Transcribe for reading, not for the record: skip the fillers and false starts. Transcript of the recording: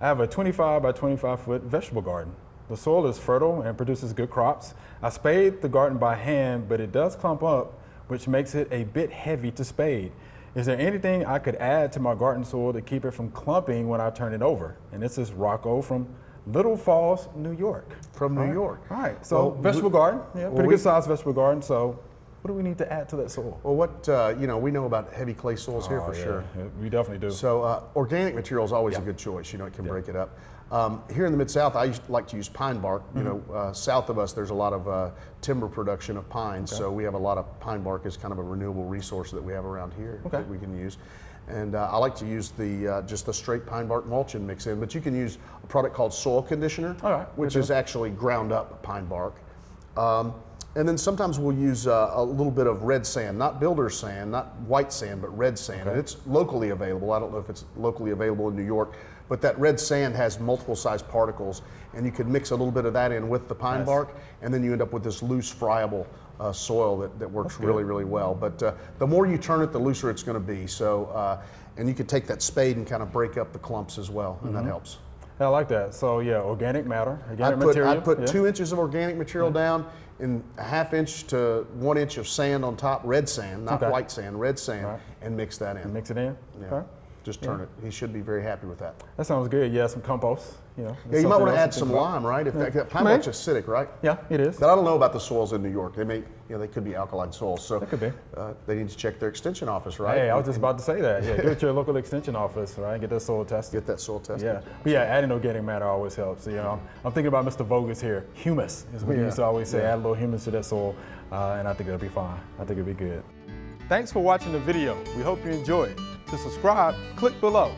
I have a 25 by 25 foot vegetable garden. The soil is fertile and produces good crops. I spade the garden by hand, but it does clump up, which makes it a bit heavy to spade. Is there anything I could add to my garden soil to keep it from clumping when I turn it over? And this is Rocco from Little Falls, New York. From New York. All right, so vegetable garden, pretty good sized vegetable garden. So what do we need to add to that soil? Well, what, we know about heavy clay soils here for sure. Yeah, we definitely do. So organic material is always a good choice. It can break it up. Here in the Mid-South, I like to use pine bark. South of us, there's a lot of timber production of pines. So we have a lot of pine bark as kind of a renewable resource that we have around here that we can use. And I like to use just the straight pine bark mulch and mix in, but you can use a product called soil conditioner, which is actually ground up pine bark. And then sometimes we'll use a little bit of red sand, not builder's sand, not white sand, but red sand. And it's locally available. I don't know if it's locally available in New York, but that red sand has multiple size particles, and you could mix a little bit of that in with the pine bark, and then you end up with this loose, friable soil that works really, really well. But the more you turn it, the looser it's going to be. So, and you could take that spade and kind of break up the clumps as well, and that helps. I like that. So yeah, organic matter, organic material. I put 2 inches of organic material down, and a ½ inch to 1 inch of sand on top, red sand, not white sand, red sand, and mix that in. And mix it in? Yeah. Okay. Just turn it. He should be very happy with that. That sounds good. Yeah, some compost. Yeah, you might want to add some lime, right? If that pine bark's acidic, right? Yeah, it is. But I don't know about the soils in New York. They may, they could be alkaline soils. So that could be. They need to check their extension office, right? Hey, I was just about to say that. Yeah, get your local extension office, right? Get that soil tested. Get that soil tested. Yeah, but yeah, adding organic matter always helps. I'm thinking about Mr. Vogus here. Humus is what he used to always say. Add a little humus to that soil, and I think it'll be fine. I think it'll be good. Thanks for watching the video. We hope you enjoyed. To subscribe, click below.